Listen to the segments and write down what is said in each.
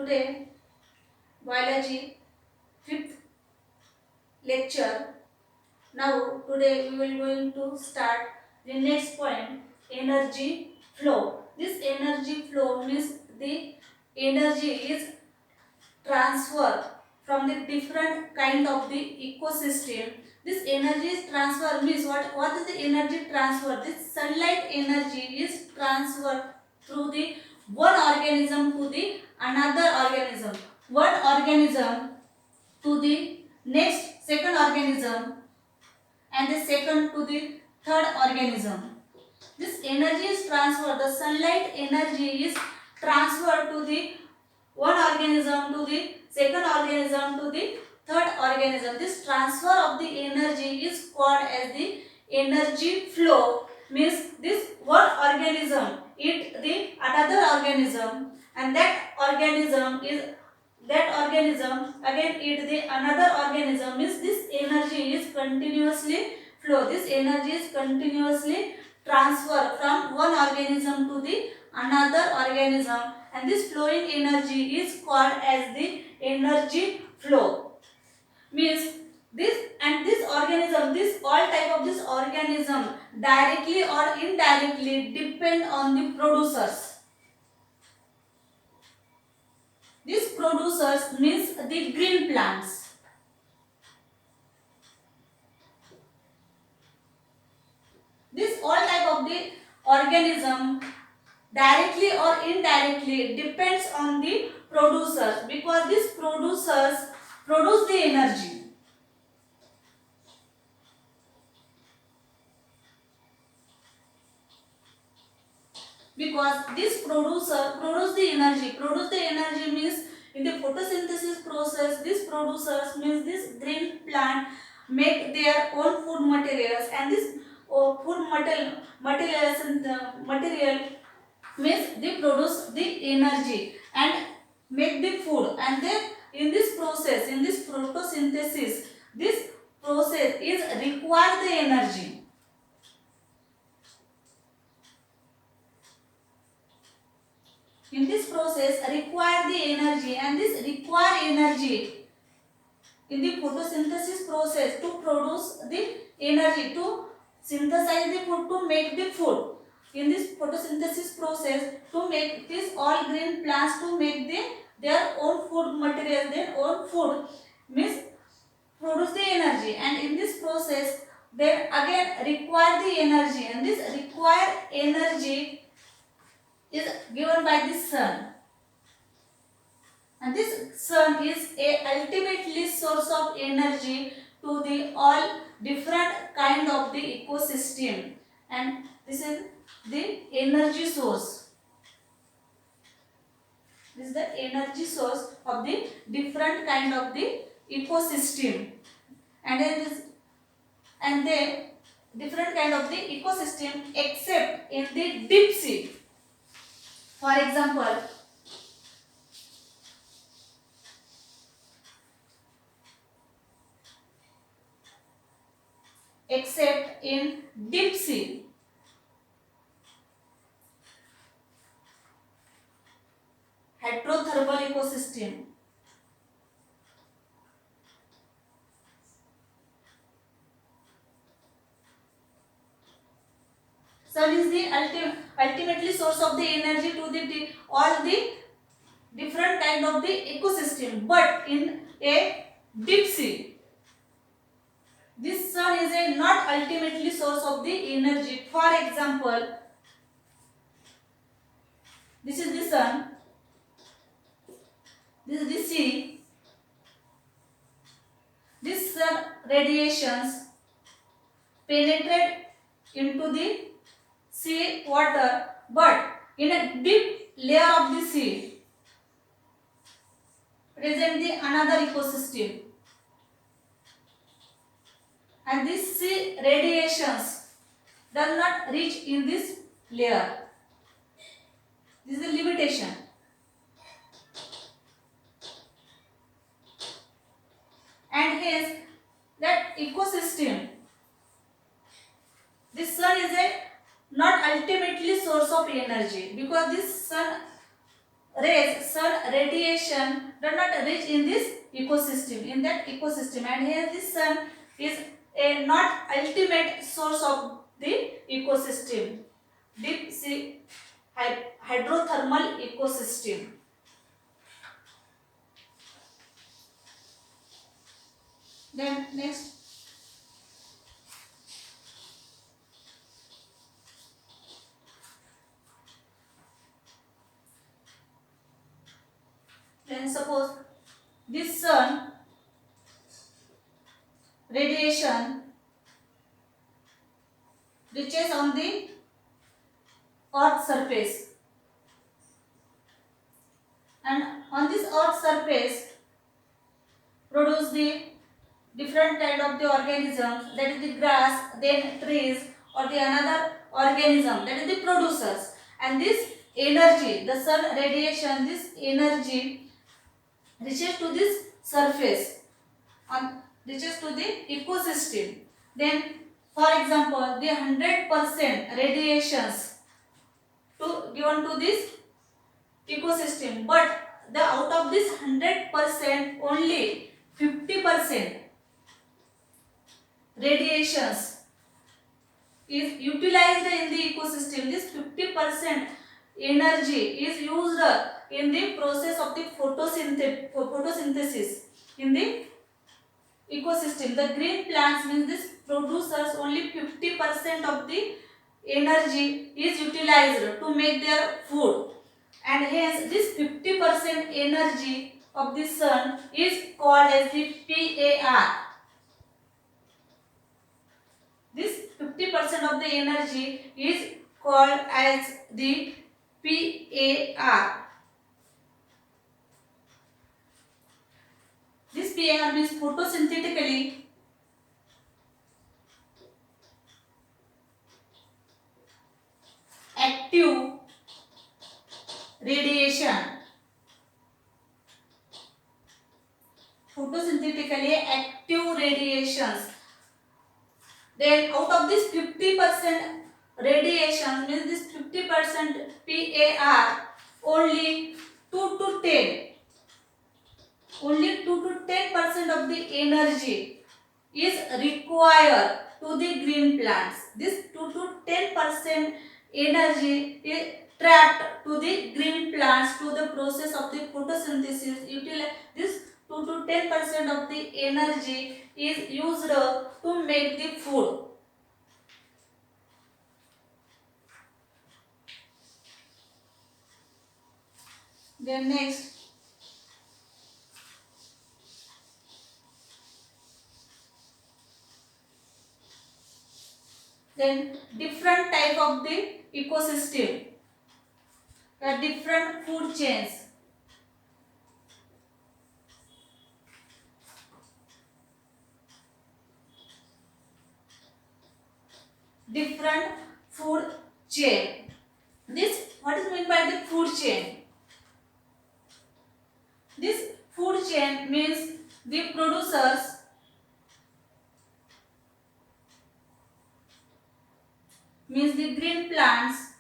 Today, biology, fifth lecture. Now, today we will going to start the next point, energy flow. This energy flow means the energy is transfer from the different kind of the ecosystem. This energy is transfer means what is the energy transfer? This sunlight energy is transferred through the one organism to the another organism, one organism to the next second organism, and the second to the third organism. This energy is transferred, the sunlight energy is transferred to the one organism to the second organism to the third organism. This transfer of the energy is called as the energy flow. Means this one organism eat the another organism, and that organism again eat the another organism. Means this energy is continuously flow. This energy is continuously transfer from one organism to the another organism, and this flowing energy is called as the energy flow. Means this organism, this all type of this organism directly or indirectly depend on the producers. These producers means the green plants. This all type of the organism directly or indirectly depends on the producers, because these producers produce the energy. Because this producer produce the energy. Produce the energy means in the photosynthesis process, these producers means this green plant make their own food materials, and this food material means they produce the energy and make the food, and then in this process, in this photosynthesis, this process is require the energy. In this process require the energy, and this require energy in the photosynthesis process to produce the energy, to synthesize the food, to make the food. In this photosynthesis process, to make this all green plants to make their own food material, their own food means produce the energy, and in this process then again require the energy, and this required energy is given by the sun, and this sun is a ultimately source of energy to the all different kind of the ecosystem, and this is the energy source. This is the energy source of the different kind of the ecosystem, and it is and the different kind of the ecosystem except in the deep sea. For example, except in deep sea. Heterothermal ecosystem. Sun is the ultimately source of the energy to the all the different kind of the ecosystem, but in a deep sea, this sun is a not ultimately source of the energy. For example, this is the sun, this is the sea. This sun radiations penetrate into the sea water, but in a deep layer of the sea present the another ecosystem, and this sea radiations does not reach in this layer. This is the limitation, and hence that ecosystem, this sun is a not ultimately source of energy, because this sun rays, sun radiation do not reach in this ecosystem, in that ecosystem, and here this sun is a not ultimate source of the ecosystem, deep sea hydrothermal ecosystem. Then next, then suppose this sun radiation reaches on the earth surface, and on this earth surface produce the different kind of the organisms, that is the grass, then trees, or the another organism, that is the producers. And this energy, the sun radiation, this energy reaches to this surface, reaches to the ecosystem. Then for example, the 100% radiations given to this ecosystem, but the out of this 100% only 50% radiations is utilized in the ecosystem. This 50% energy is used in the process of the photosynthesis in the ecosystem. The green plants means this producers only 50% of the energy is utilized to make their food, and hence this 50% energy of the sun is called as the PAR. This 50% of the energy is called as the PAR. This PAR means photosynthetically active radiation. Photosynthetically active radiations. Then out of this 50% radiation means this 50% PAR, only 2 to 10, only 2 to 10% of the energy is required to the green plants. This 2 to 10% energy is trapped to the green plants to the process of the photosynthesis. This 2 to 10% of the energy is used to make the food. Then next, then different type of the ecosystem, different food chains. Different food chain. This, what is meant by the food chain? This food chain means the producers means the green plants.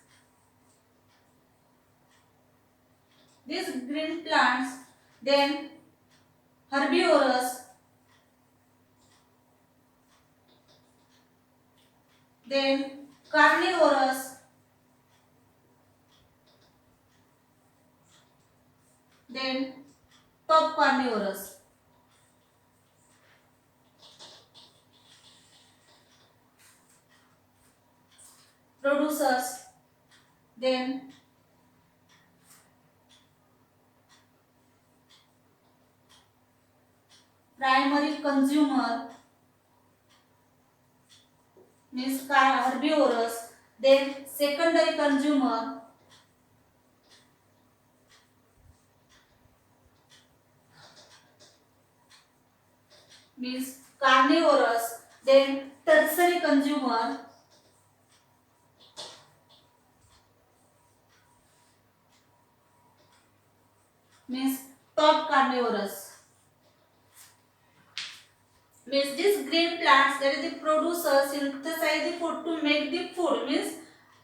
These green plants, then herbivorous, then carnivorous, then top carnivorous. Producers, then primary consumer means herbivorous, then secondary consumer means carnivorous, then tertiary consumer means top carnivorous. Means these green plants, that is the producers, synthesize the food to make the food, means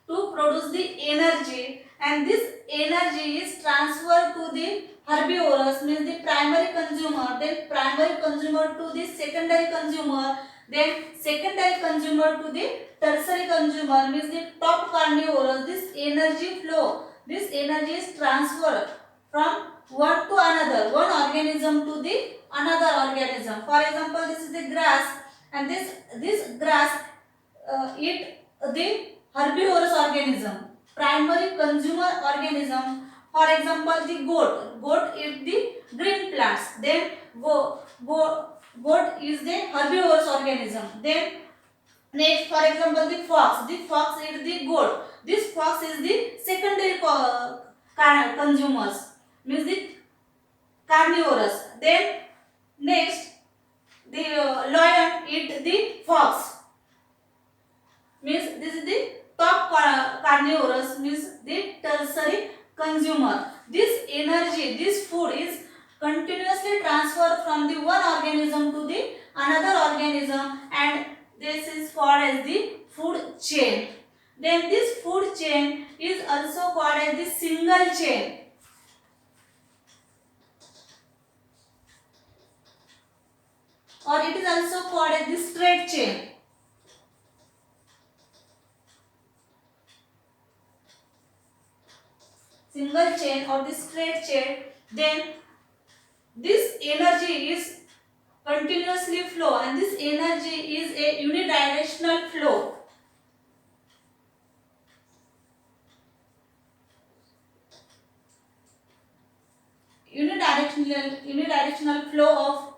to produce the energy, and this energy is transferred to the herbivorous, means the primary consumer, then primary consumer to the secondary consumer, then secondary consumer to the tertiary consumer, means the top carnivorous. This energy flow, this energy is transferred from one to another, one organism to the another organism. For example, this is the grass, and this grass eat the herbivorous organism, primary consumer organism. For example, the goat eat the green plants, then goat is the herbivorous organism. Then next, for example, the fox eat the goat. This fox is the secondary consumers, means the carnivorous. Then next, the lion eat the fox, means this is the top carnivorous, means the tertiary consumer. This energy, this food is continuously transferred from the one organism to the another organism, and this is called as the food chain. Then this food chain is also called as the single chain, or it is also called as the straight chain. Single chain or the straight chain. Then this energy is continuously flow, and this energy is a unidirectional flow. Unidirectional flow of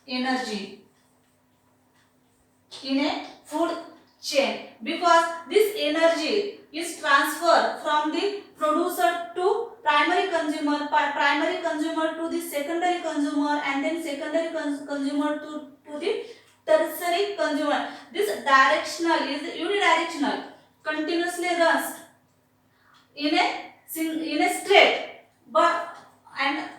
energy in a food chain, because this energy is transferred from the producer to primary consumer, primary consumer to the secondary consumer, and then secondary consumer to the tertiary consumer. This directional is unidirectional, continuously runs in a straight, but and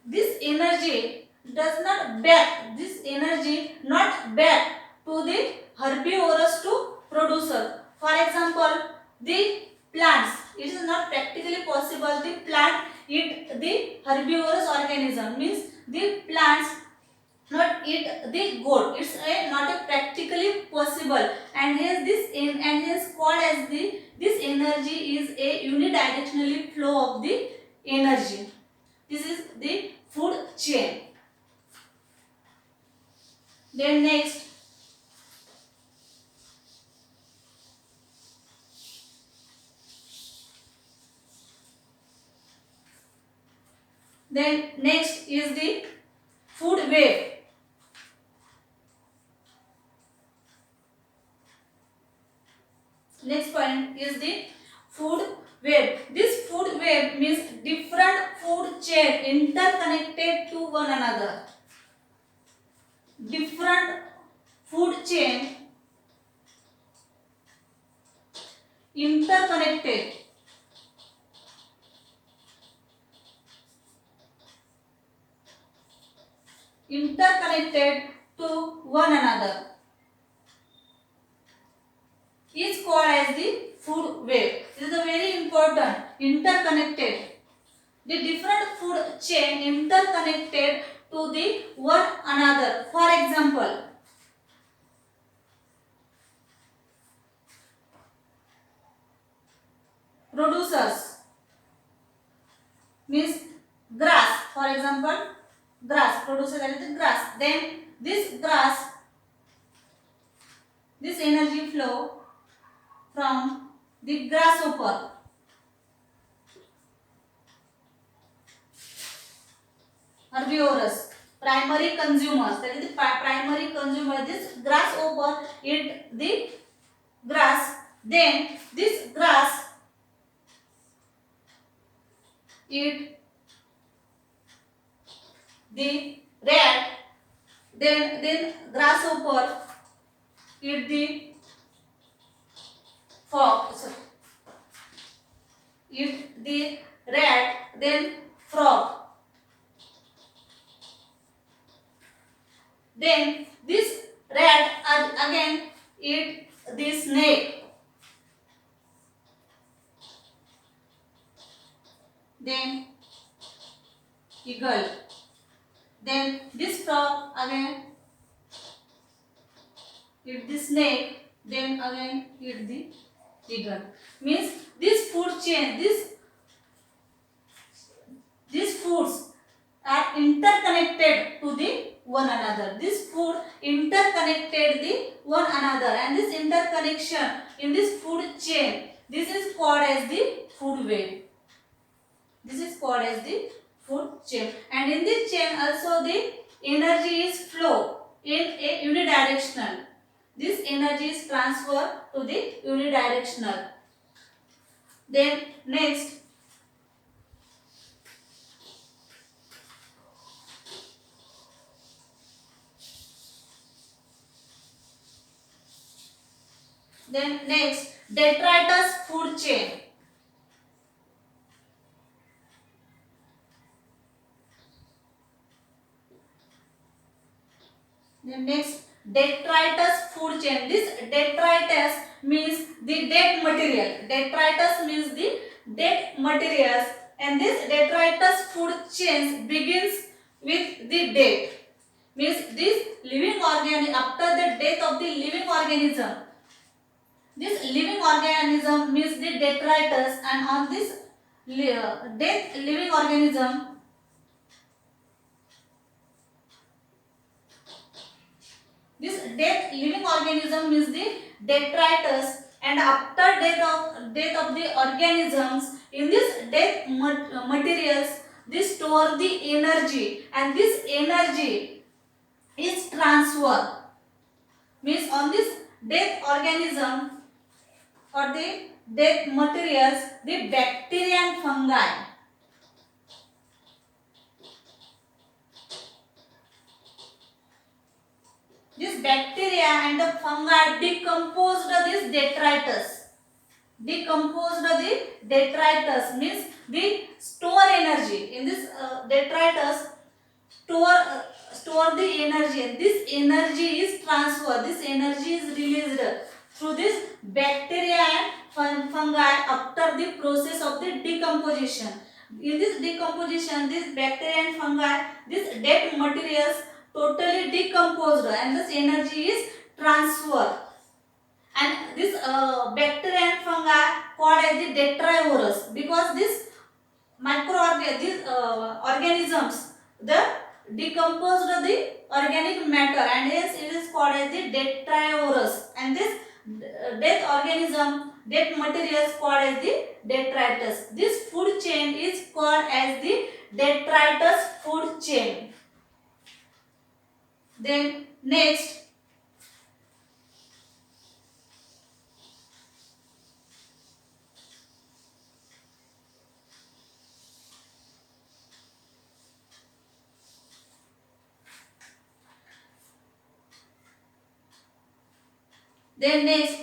this energy does not back, this energy not back to the herbivorous to producer. For example, the plants, it is not practically possible the plant eat the herbivorous organism, means the plants not eat the goat, it's not a practically possible, and hence called as the this energy is a unidirectionally flow of the energy. This is the food chain. Then next, is the food web. Next point is the food web. This food web means different food chain interconnected to one another. Different food chain interconnected. Interconnected to one another is called as the food web. This is a very important, interconnected. The different food chain interconnected to the one another. For example, producers means grass. For example, grass, producer, that is the grass. Then this grass, this energy flow from the grasshopper, herbivorous, primary consumers, that is the primary consumer. This grasshopper eat the grass, then this grass eat the rat, then grasshopper eat the fox, eat the rat, then frog. Then this rat again eat the snake. then eagle, then this frog again eat the snake, then again eat the eagle. Means this food chain, these foods are interconnected to the one another. This food interconnected the one another, and this interconnection in this food chain, this is called as the food web. This is called as the food chain, and in this chain also the energy is flow in a unidirectional. This energy is transferred to the unidirectional. Then next, detritus food chain. Then next, detritus food chain. This detritus means the dead material. Detritus means the dead materials, and this detritus food chain begins with the death. Means this living organism, after the death of the living organism, this living organism means the detritus, and on this death living organism, this death living organism means the detritus, and after death of the organisms, in this death materials, this store the energy, and this energy is transferred. Means on this death organism or the death materials, the bacteria and fungi, this bacteria and the fungi decomposed this detritus. Decomposed the detritus means the store energy in this detritus, store the energy, and this energy is transferred. This energy is released through this bacteria and fungi after the process of the decomposition. In this decomposition, this bacteria and fungi, this dead materials totally decomposed, and this energy is transferred. And this bacteria and fungi called as the detrivorous, because this organisms the decomposed the organic matter, and hence it is called as the detrivorous, and this death organism, death materials called as the detritus. This food chain is called as the detritus food chain. Then next,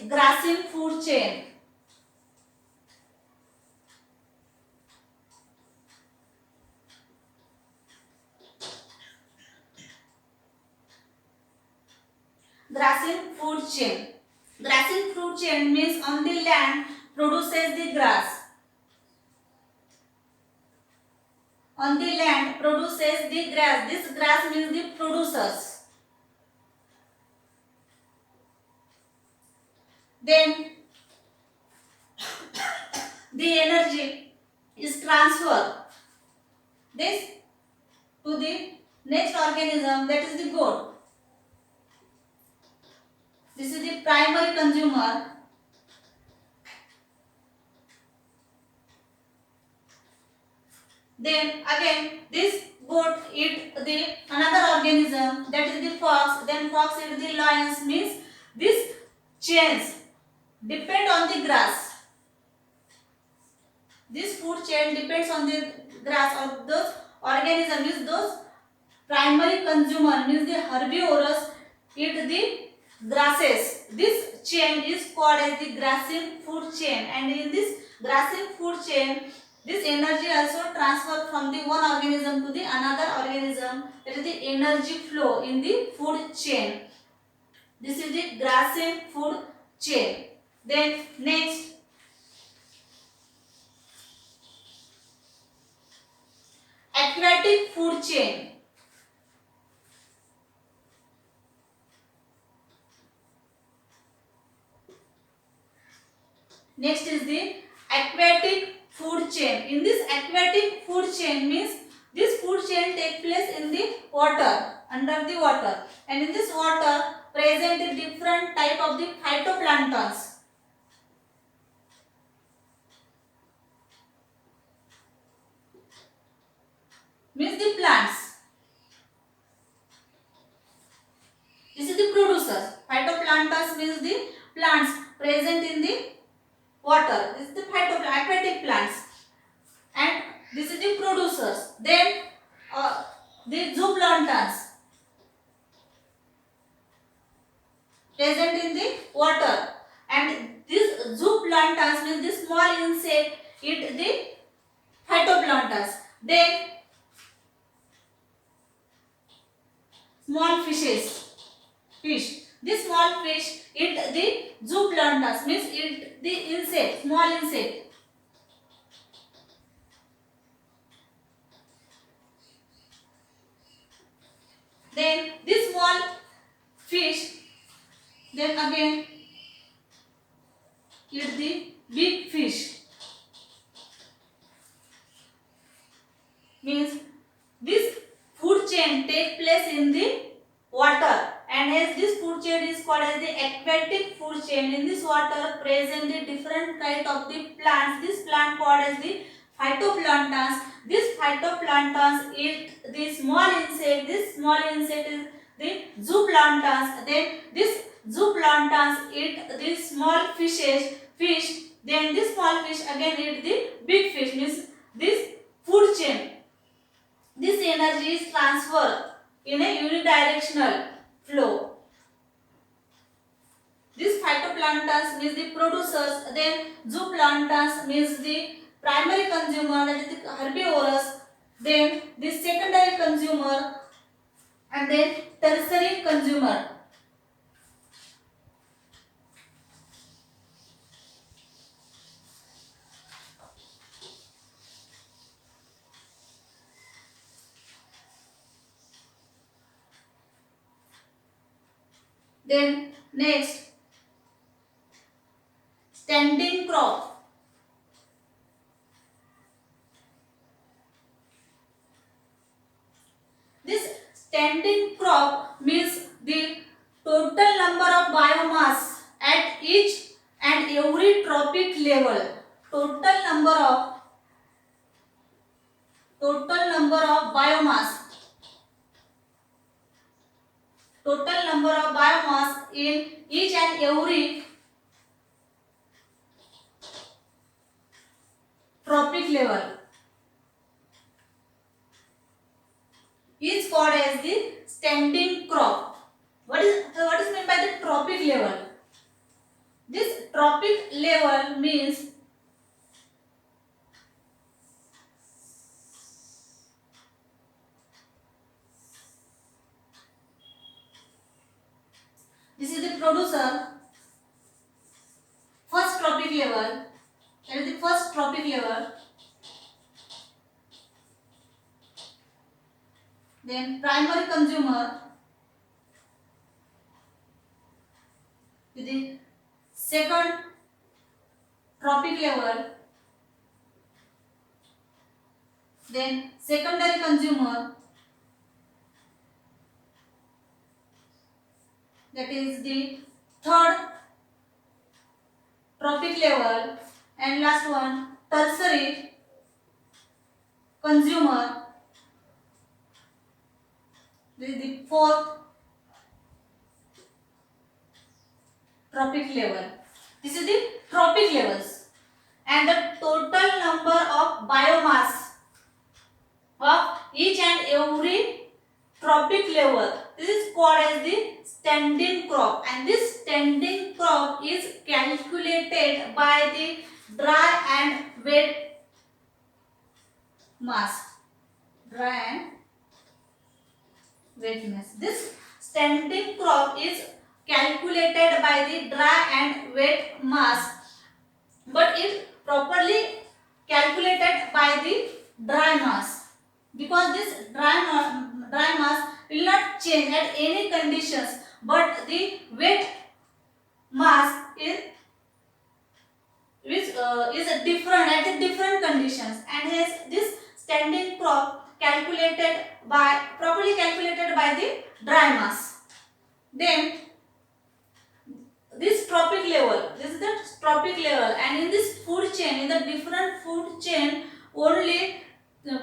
grassine food chain. Grassine food chain. Grassine food chain means on the land produces the grass. On the land produces the grass. This grass means the producers. Then the energy is transferred this to the next organism, that is the goat. This is the primary consumer. Then again this goat eat the another organism, that is the fox. Then fox eat the lions. Means this chains depend on the grass. This food chain depends on the grass, or those organisms means those primary consumer means the herbivorous eat the grasses. This chain is called as the grassine food chain, and in this grassine food chain, this energy also transferred from the one organism to the another organism. That is the energy flow in the food chain. This is the grassine food chain. Then next, Next is the aquatic food chain. In this aquatic food chain means this food chain takes place in the water, under the water, and in this water present the different type of the phytoplanktons. Means the plants. This is the producers. Phytoplanktons means the plants present in the water. This is the aquatic plants, and this is the producers. Then the zooplanktons present in the water, and this zooplanktons means the small insect eat the phytoplanktons. Then small fish. This small fish eat the zooplanktons means eat the insect, small insect. Then this small fish then again eat the big fish. Means this food chain take place in the water, and hence this food chain is called as the aquatic food chain. In this water present the different kind of the plants. This plant called as the phytoplanktons. This phytoplanktons eat the small insect. This small insect is the zooplanktons. Then this zooplanktons eat the small fish. Then this small fish again eat the big fish. Means this food chain. This energy is transferred in a unidirectional flow. This phytoplanktons means the producers, then zooplanktons means the primary consumer, that is the herbivorous, then the secondary consumer, and then tertiary consumer. Then next, standing crop. This standing crop means the total number of biomass at each and every tropic level. Total number of biomass. Total number of biomass in each and every tropic level is called as the standing crop. What is meant by the tropic level? This tropic level means this is the producer first tropic level. That is the first tropic level. Then primary consumer with the second tropic level. Then secondary consumer, that is the third tropic level, and last one tertiary consumer, this is the fourth tropic level. This is the tropic levels, and the total number of biomass of each and every tropic level, this is called as the standing crop, and this standing crop is calculated by the dry and wet mass. Dry and wet mass. This standing crop is calculated by the dry and wet mass, but it properly calculated by the dry mass, because this dry mass will not change at any conditions, but the wet mass will is different at the different conditions, and hence this standing crop properly calculated by the dry mass. Then this trophic level, this is the trophic level, and in this food chain, in the different food chain, only 4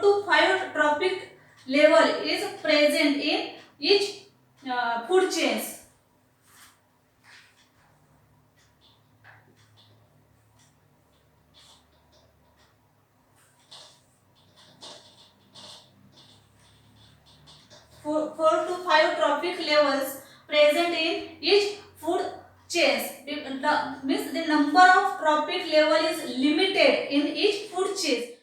to 5 trophic level is present in each food chains. Four to 5 trophic levels present in each food chains. Means the number of trophic level is limited in each food chain.